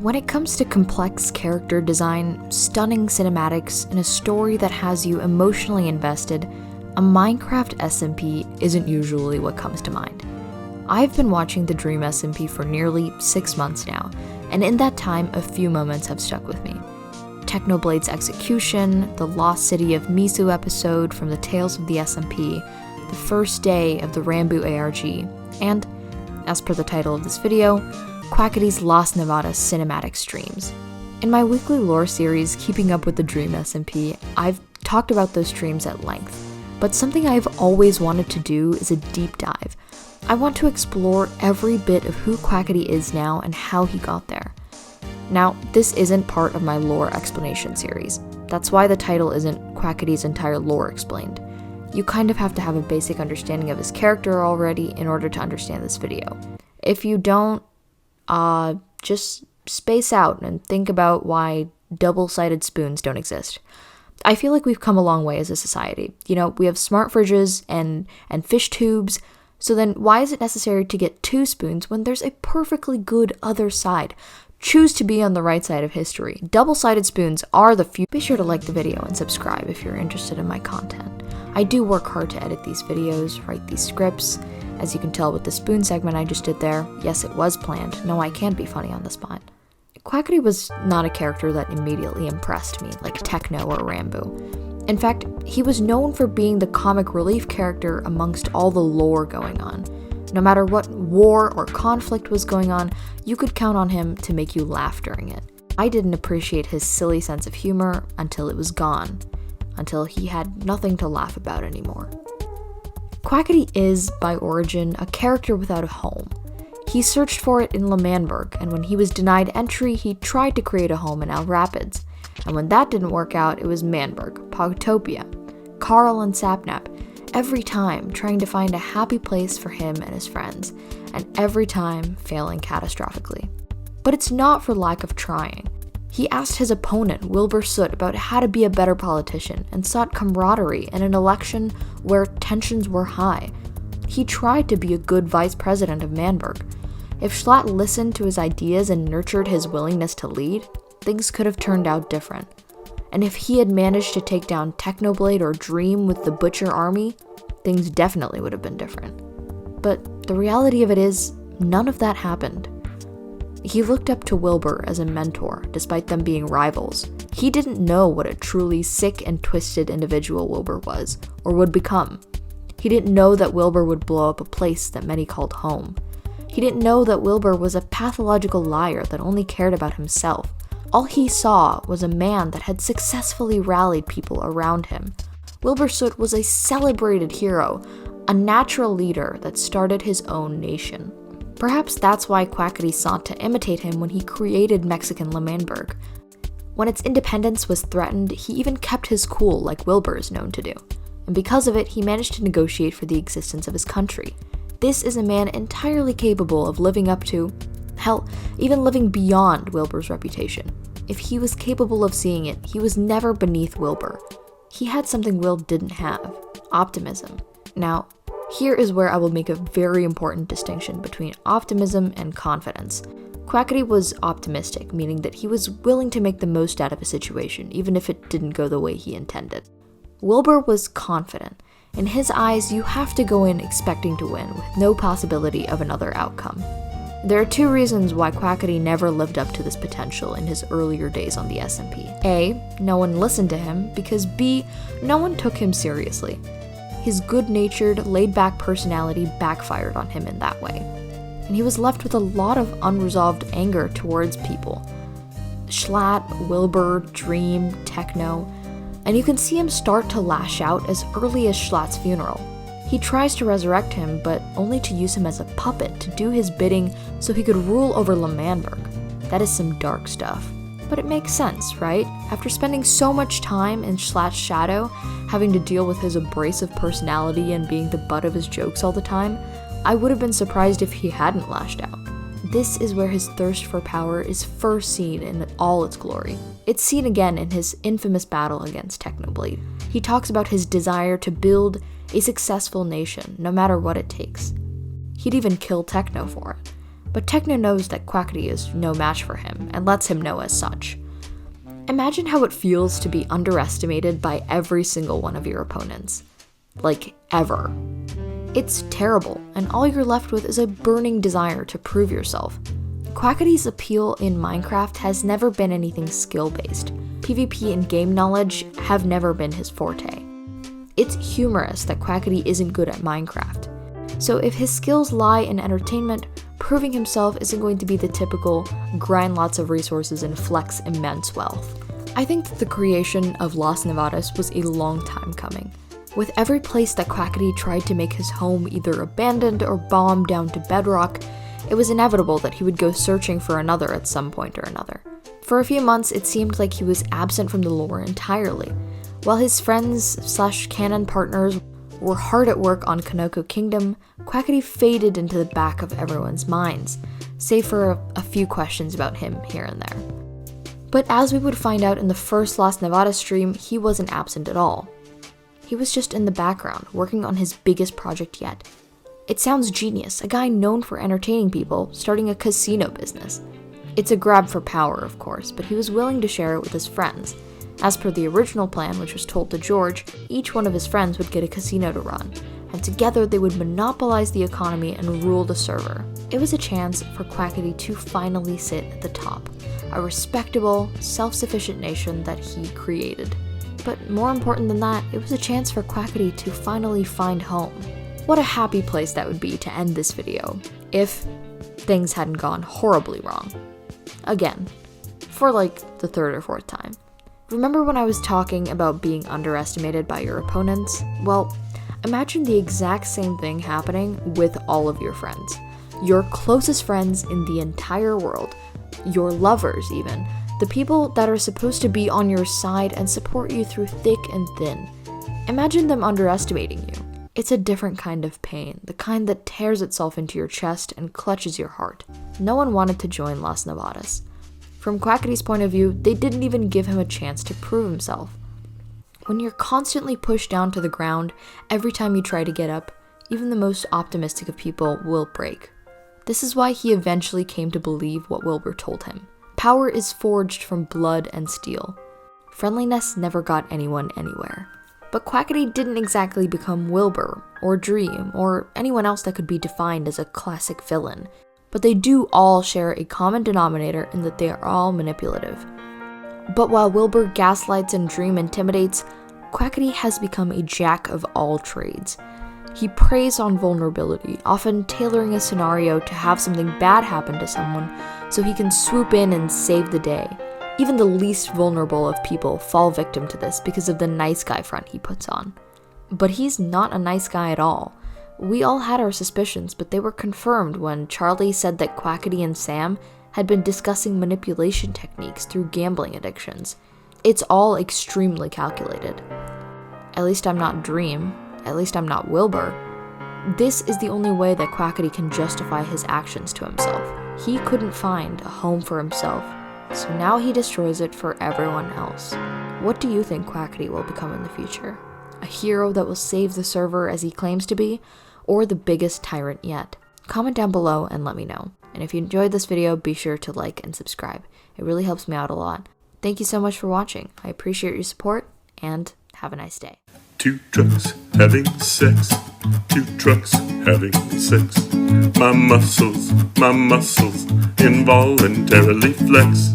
When it comes to complex character design, stunning cinematics, and a story that has you emotionally invested, a Minecraft SMP isn't usually what comes to mind. I've been watching the Dream SMP for nearly 6 months now, and in that time, a few moments have stuck with me. Technoblade's execution, the Lost City of Misu episode from the Tales of the SMP, the first day of the Ranboo ARG, and, as per the title of this video, Quackity's Lost Nevada cinematic streams. In my weekly lore series, Keeping Up with the Dream SMP, I've talked about those streams at length, but something I've always wanted to do is a deep dive. I want to explore every bit of who Quackity is now and how he got there. Now, this isn't part of my lore explanation series. That's why the title isn't Quackity's entire lore explained. You kind of have to have a basic understanding of his character already in order to understand this video. If you don't, just space out and think about why double-sided spoons don't exist. I feel like we've come a long way as a society. We have smart fridges and fish tubes, so then why is it necessary to get 2 spoons when there's a perfectly good other side? Choose to be on the right side of history. Double-sided spoons are the future. Be sure to like the video and subscribe if you're interested in my content. I do work hard to edit these videos, write these scripts. As you can tell with the spoon segment I just did there, yes, it was planned. No, I can't be funny on the spot. Quackity was not a character that immediately impressed me, like Techno or Ranboo. In fact, he was known for being the comic relief character amongst all the lore going on. No matter what war or conflict was going on, you could count on him to make you laugh during it. I didn't appreciate his silly sense of humor until it was gone, until he had nothing to laugh about anymore. Quackity is, by origin, a character without a home. He searched for it in L'Manberg, and when he was denied entry, he tried to create a home in El Rapids. And when that didn't work out, it was Manberg, Pogtopia, Carl and Sapnap, every time trying to find a happy place for him and his friends, and every time failing catastrophically. But it's not for lack of trying. He asked his opponent, Wilbur Soot, about how to be a better politician and sought camaraderie in an election where tensions were high. He tried to be a good vice president of Manberg. If Schlatt listened to his ideas and nurtured his willingness to lead, things could have turned out different. And if he had managed to take down Technoblade or Dream with the Butcher Army, things definitely would have been different. But the reality of it is, none of that happened. He looked up to Wilbur as a mentor, despite them being rivals. He didn't know what a truly sick and twisted individual Wilbur was, or would become. He didn't know that Wilbur would blow up a place that many called home. He didn't know that Wilbur was a pathological liar that only cared about himself. All he saw was a man that had successfully rallied people around him. Wilbur Soot was a celebrated hero, a natural leader that started his own nation. Perhaps that's why Quackity sought to imitate him when he created Mexican L'Manberg. When its independence was threatened, he even kept his cool like Wilbur is known to do. And because of it, he managed to negotiate for the existence of his country. This is a man entirely capable of living up to, hell, even living beyond Wilbur's reputation. If he was capable of seeing it, he was never beneath Wilbur. He had something Will didn't have: optimism. Now, here is where I will make a very important distinction between optimism and confidence. Quackity was optimistic, meaning that he was willing to make the most out of a situation, even if it didn't go the way he intended. Wilbur was confident. In his eyes, you have to go in expecting to win, with no possibility of another outcome. There are 2 reasons why Quackity never lived up to this potential in his earlier days on the SMP. A, no one listened to him, because B, no one took him seriously. His good-natured, laid-back personality backfired on him in that way, and he was left with a lot of unresolved anger towards people. Schlatt, Wilbur, Dream, Techno, and you can see him start to lash out as early as Schlatt's funeral. He tries to resurrect him, but only to use him as a puppet to do his bidding so he could rule over L'Manberg. That is some dark stuff. But it makes sense, right? After spending so much time in Schlatt's shadow, having to deal with his abrasive personality and being the butt of his jokes all the time, I would have been surprised if he hadn't lashed out. This is where his thirst for power is first seen in all its glory. It's seen again in his infamous battle against Technoblade. He talks about his desire to build a successful nation, no matter what it takes. He'd even kill Techno for it. but Techno knows that Quackity is no match for him and lets him know as such. Imagine how it feels to be underestimated by every single one of your opponents. Like, ever. It's terrible, and all you're left with is a burning desire to prove yourself. Quackity's appeal in Minecraft has never been anything skill-based. PvP and game knowledge have never been his forte. It's humorous that Quackity isn't good at Minecraft. So if his skills lie in entertainment, proving himself isn't going to be the typical grind lots of resources and flex immense wealth. I think that the creation of Las Nevadas was a long time coming. With every place that Quackity tried to make his home either abandoned or bombed down to bedrock, it was inevitable that he would go searching for another at some point or another. For a few months, it seemed like he was absent from the lore entirely. While his friends/canon partners were hard at work on Kanoko Kingdom, Quackity faded into the back of everyone's minds, save for a few questions about him here and there. But as we would find out in the first Las Nevadas stream, he wasn't absent at all. He was just in the background, working on his biggest project yet. It sounds genius, a guy known for entertaining people, starting a casino business. It's a grab for power, of course, but he was willing to share it with his friends. As per the original plan, which was told to George, each one of his friends would get a casino to run, and together they would monopolize the economy and rule the server. It was a chance for Quackity to finally sit at the top, a respectable, self-sufficient nation that he created. But more important than that, it was a chance for Quackity to finally find home. What a happy place that would be to end this video, if things hadn't gone horribly wrong. Again, for like the third or fourth time. Remember when I was talking about being underestimated by your opponents? Well, imagine the exact same thing happening with all of your friends. Your closest friends in the entire world, your lovers even, the people that are supposed to be on your side and support you through thick and thin. Imagine them underestimating you. It's a different kind of pain, the kind that tears itself into your chest and clutches your heart. No one wanted to join Las Nevadas. From Quackity's point of view, they didn't even give him a chance to prove himself. When you're constantly pushed down to the ground, every time you try to get up, even the most optimistic of people will break. This is why he eventually came to believe what Wilbur told him. Power is forged from blood and steel. Friendliness never got anyone anywhere. But Quackity didn't exactly become Wilbur, or Dream, or anyone else that could be defined as a classic villain. But they do all share a common denominator in that they are all manipulative. But while Wilbur gaslights and Dream intimidates, Quackity has become a jack of all trades. He preys on vulnerability, often tailoring a scenario to have something bad happen to someone so he can swoop in and save the day. Even the least vulnerable of people fall victim to this because of the nice guy front he puts on. But he's not a nice guy at all. We all had our suspicions, but they were confirmed when Charlie said that Quackity and Sam had been discussing manipulation techniques through gambling addictions. It's all extremely calculated. At least I'm not Dream. At least I'm not Wilbur. This is the only way that Quackity can justify his actions to himself. He couldn't find a home for himself, so now he destroys it for everyone else. What do you think Quackity will become in the future? A hero that will save the server as he claims to be, or the biggest tyrant yet? Comment down below and let me know. And if you enjoyed this video, be sure to like and subscribe. It really helps me out a lot. Thank you so much for watching. I appreciate your support, and have a nice day. Two trucks having sex. Two trucks having sex. My muscles involuntarily flex.